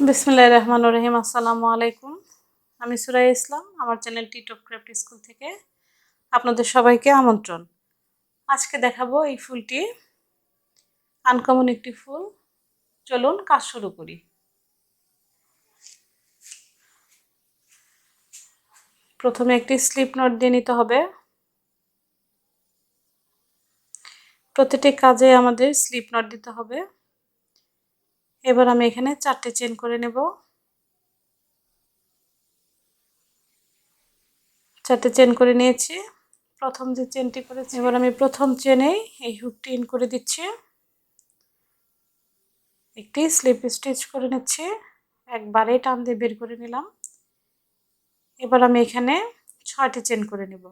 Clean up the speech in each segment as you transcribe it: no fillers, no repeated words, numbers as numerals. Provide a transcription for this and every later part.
বিসমিল্লাহির রহমানির রহিম। আসসালামু আলাইকুম। আমি সুরাইয়া ইসলাম। আমার চ্যানেল টিটপ ক্রাফট স্কুল থেকে আপনাদের সবাইকে আমন্ত্রণ। আজকে দেখাবো এই ফুলটি আনকমন একটি ফুল। চলুন কাজ শুরু করি। প্রথমে একটি স্লিপ নট দিয়ে নিতে হবে। প্রতিটি কাজে আমাদের স্লিপ নট দিতে হবে। এবার আমি এখানে 4টে চেন করে নেব। 4টে চেন করে নিয়েছি। প্রথম যে চেনটি করেছি, এবার আমি প্রথম চেনেই এই হুকটি ইন করে দিচ্ছি। একটি স্লিপ স্টিচ করে নিচ্ছি, একবারে টান দিয়ে বের করে নিলাম। এবার আমি এখানে 6টি চেন করে নেব।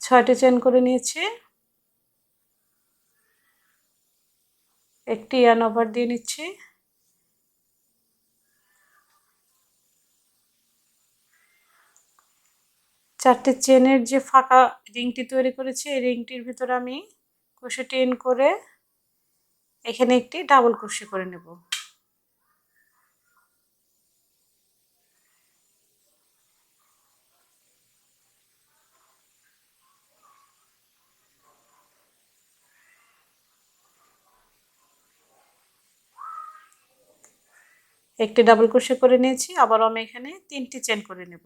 ছয়টি চেন করে নিয়েছি। একটি ইয়ার্ন ওভার দিয়ে নিচ্ছি। চারটি চেনের যে ফাঁকা রিংটি তৈরি করেছি, এই রিংটির ভিতরে আমি ক্রোশেটি ইন করে এখানে একটি ডাবল ক্রোশে করে নেব। একটি ডাবল ক্রোশে করে নিয়েছি। আবারও আমি এখানে 3টি চেন করে নেব।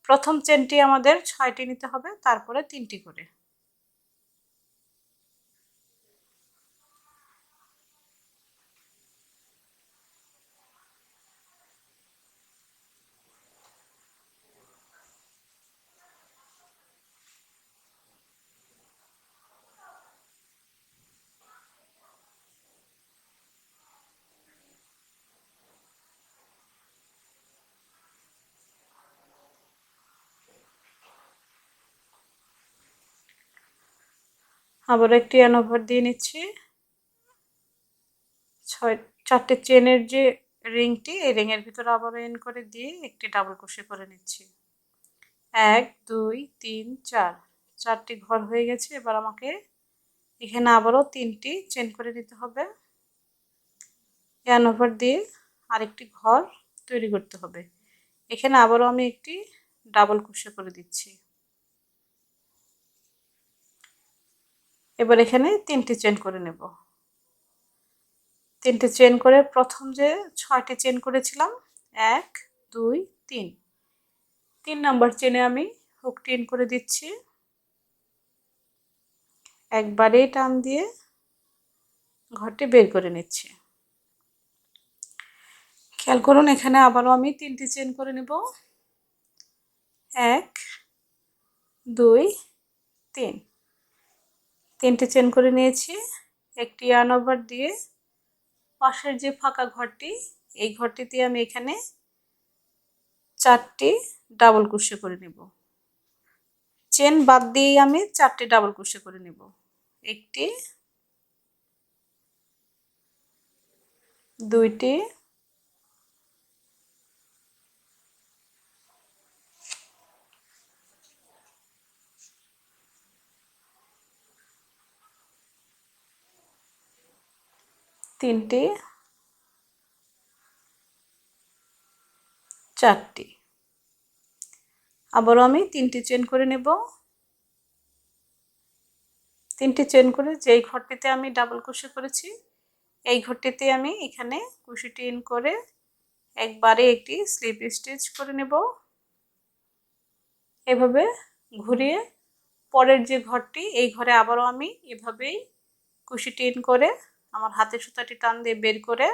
প্রথম চেনটি আমাদের 6টি নিতে হবে, তারপরে 3টি করে। আবার একটি ইয়ার্ন ওভার দিয়ে নিচ্ছি। 4টে চেনের যে রিংটি, এই রিংয়ের ভিতরে আবারও ইন করে দিয়ে একটি ডাবল ক্রোশে করে নিচ্ছি। 1 2 3 4, 4টি ঘর হয়ে গেছে। এবার আমাকে এখানে আবারও 3টি চেন করে নিতে হবে। ইয়ার্ন ওভার দিয়ে আরেকটি ঘর তৈরি করতে হবে। এখানে আবারও আমি একটি ডাবল ক্রোশে করে দিচ্ছি। এবার এখানে 3টি চেন করে নেব। 3টে চেন করে প্রথম যে 6টি চেন করেছিলাম, 1 2 3, 3 নাম্বার চেনে আমি হুকটি ইন করে দিচ্ছি। একবারেই টান দিয়ে ঘরটি বের করে নিচ্ছি। খেয়াল করুন, এখানে আবারও আমি 3টি চেন করে নেব। 1 2 3, 3টে চেন করে নিয়েছি। একটি ইয়ার্ন ওভার দিয়ে পাশের যে ফাঁকা ঘরটি, এই ঘরটিতে আমি এখানে 4টি ডাবল ক্রোশে করে নেব। চেন বাদ দিয়েই আমি 4টি ডাবল ক্রোশে করে নেব। একটি, দুইটি, তিনটি, 4টি। আবারও আমি 3টি চেন করে নেব। 3টি চেন করে যেই ঘরটিতে আমি ডাবল ক্রোশে করেছি, এই ঘরটিতে আমি এখানে ক্রোশেটি ইন করে একবারে একটি স্লিপ স্টিচ করে নেব। এভাবে ঘুরিয়ে পরের যে ঘরটি, এই ঘরে আবারও আমি এভাবেই ক্রোশেটি ইন করে আমার হাতের সুতাটি টান দিয়ে বের করে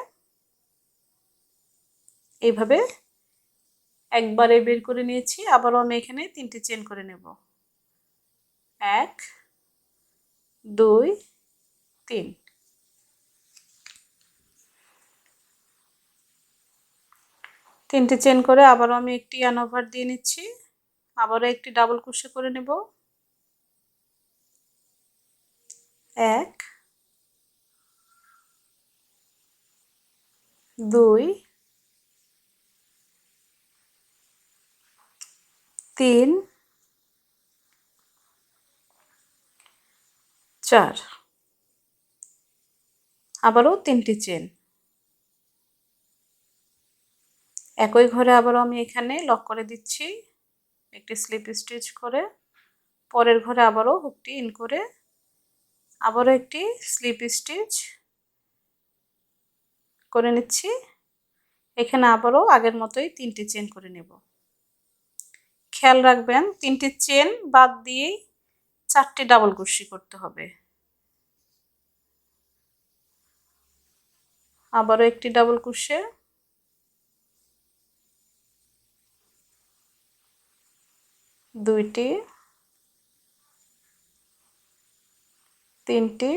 এইভাবে একবারে বের করে নিয়েছি। আবারও আমি এখানে 3টি চেন করে নেব। 1 2 3, 3টি চেন করে আবারও আমি একটি ইয়ার্ন ওভার দিয়ে নিচ্ছি। আবারও একটি ডাবল ক্রোশে করে নেব। 1 2 3 4 আবারও 3টি চেন একই ঘরে আবারও আমি এখানে লক করে দিচ্ছি একটি স্লিপ স্টিচ করে পরের ঘরে আবারও হুকটি ইন করে আবারও একটি স্লিপ স্টিচ করে নিচ্ছি এখানে আবারও আগের মতোই 3টি চেন করে নেব খেয়াল রাখবেন 3টি চেন বাদ দিয়েই 4টি ডাবল ক্রোশে করতে হবে আবারও একটি ডাবল ক্রোশে দুইটি তিনটি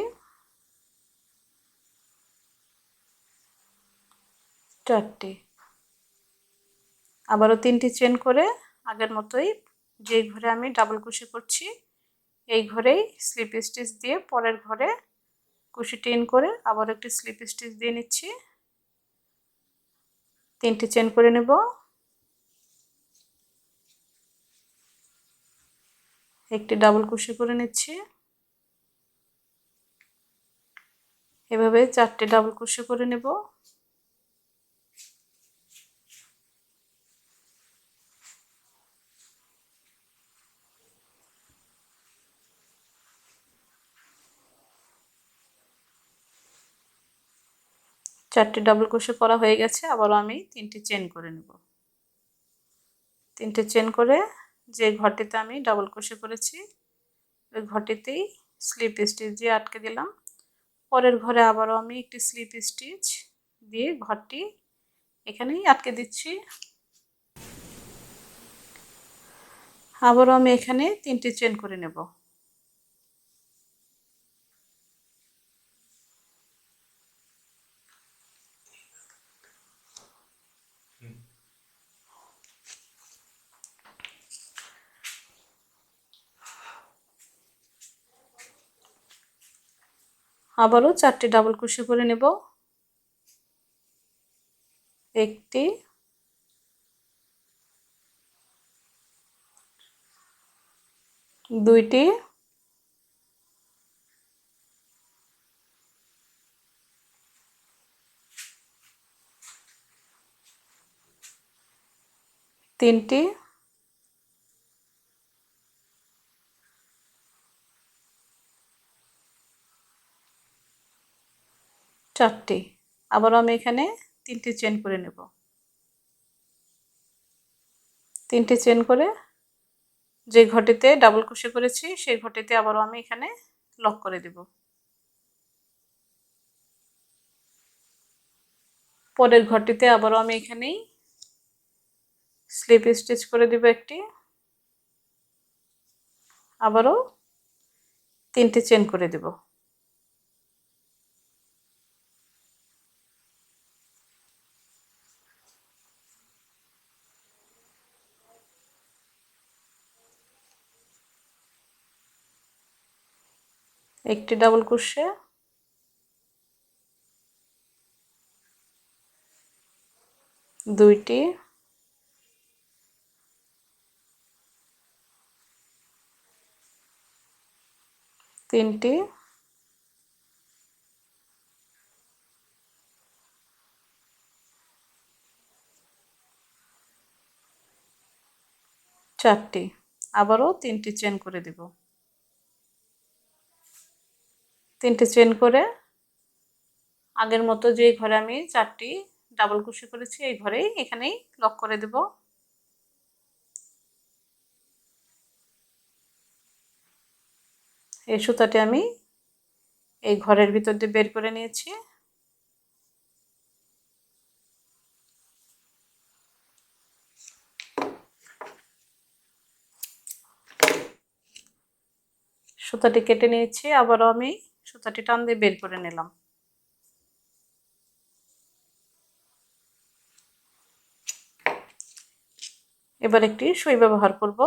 চারটি আবারও 3টি চেন করে আগের মতোই যে ঘরে আমি ডাবল ক্রোশে করছি এই ঘরেই স্লিপ স্টিচ দিয়ে পরের ঘরে ক্রোশেটি ইন করে আবার একটি স্লিপ স্টিচ দিয়ে নিচ্ছি 3টি চেন করে নেব একটি ডাবল ক্রোশে করে নিচ্ছি এভাবে 4টি ডাবল ক্রোশে করে নেব চারটি ডাবল ক্রোশে করা হয়ে গেছে আবারও আমি 3টি চেন করে নেব 3টে চেন করে যে ঘরটিতে আমি ডাবল ক্রোশে করেছি ওই ঘরটিতেই স্লিপ স্টিচ দিয়ে আটকে দিলাম পরের ঘরে আবারও আমি একটি স্লিপ স্টিচ দিয়ে ঘরটি এখানেই আটকে দিচ্ছি আবারও আমি এখানে 3টি চেন করে নেব আবারও 4টি ডাবল ক্রোশে করে নেব একটি দুইটি তিনটি চারটি আবারও আমি এখানে 3টি চেন করে নেব 3টি চেন করে যে ঘরটিতে ডাবল ক্রোশে করেছি সেই ঘরটিতে আবারও আমি এখানে লক করে দেব পরের ঘরটিতে আবারও আমি এখানেই স্লিপ স্টিচ করে দেব একটি আবারও 3টি চেন করে দেব একটি ডাবল ক্রোশে দুইটি তিনটি চারটি আবারও 3টি চেন করে দেব 3টি চেন করে আগের মতো যে ঘরে আমি 4টি ডাবল ক্রোশে করেছি এই ঘরেই এখানেই লক করে দেব এই সুতাটি আমি এই ঘরের ভিতর দিয়ে বের করে নিয়েছি সুতাটি কেটে নিয়েছি আবারও আমি সুতাটি টান দিয়ে বের করে নিলাম এবার একটি সুই ব্যবহার করব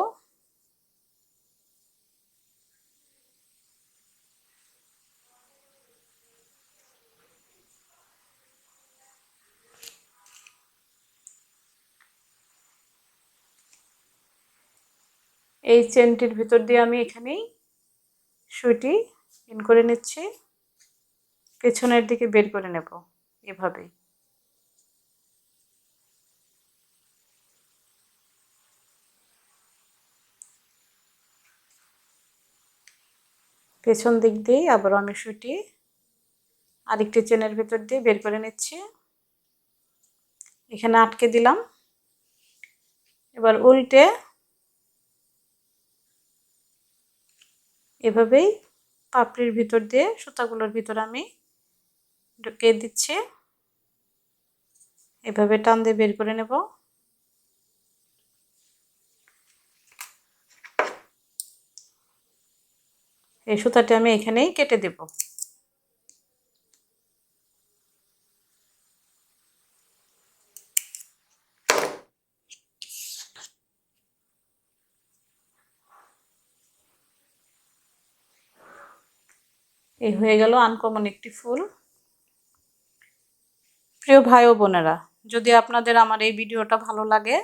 এই চেনটির ভিতর দিয়ে আমি এখানেই সুইটি ইন করে নিচ্ছি, পেছনের দিকে বের করে নেব এভাবে। পেছন দিক দিয়ে আবার আমি সুটি আরেকটি চেনের ভিতর দিয়ে বের করে নিচ্ছি, এখানে আটকে দিলাম। এবার উল্টে এভাবেই পাপড়ির ভিতর দিয়ে সুতাগুলোর ভিতর আমি ঢুকিয়ে দিচ্ছি, এভাবে টান দিয়ে বের করে নেব। এই সুতাটি আমি এখানেই কেটে দেব। এই হয়ে গেল আনকমন একটি ফুল। প্রিয় ভাই ও বোনেরা, যদি আপনাদের আমার এই ভিডিওটা ভালো লাগে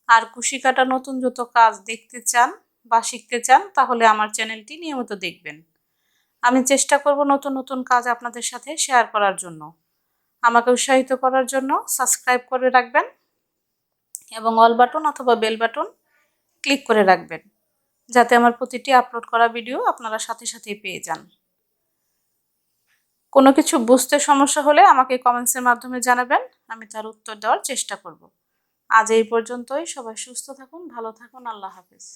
আর কুশি কাটা নতুন যত কাজ দেখতে চান বা শিখতে চান, তাহলে আমার চ্যানেলটি নিয়মিত দেখবেন। আমি চেষ্টা করব নতুন নতুন কাজ আপনাদের সাথে শেয়ার করার জন্য। আমাকে উৎসাহিত করার জন্য সাবস্ক্রাইব করে রাখবেন এবং অল বাটন অথবা বেল বাটন ক্লিক করে রাখবেন, যাতে আমার প্রতিটি আপলোড করা ভিডিও আপনারা সাথে সাথেই পেয়ে যান। কোনো কিছু বুঝতে সমস্যা হলে আমাকে কমেন্টসের মাধ্যমে জানাবেন, আমি তার উত্তর দেওয়ার চেষ্টা করব। আজ এই পর্যন্তই। সবাই সুস্থ থাকুন, ভালো থাকুন। আল্লাহ হাফেজ।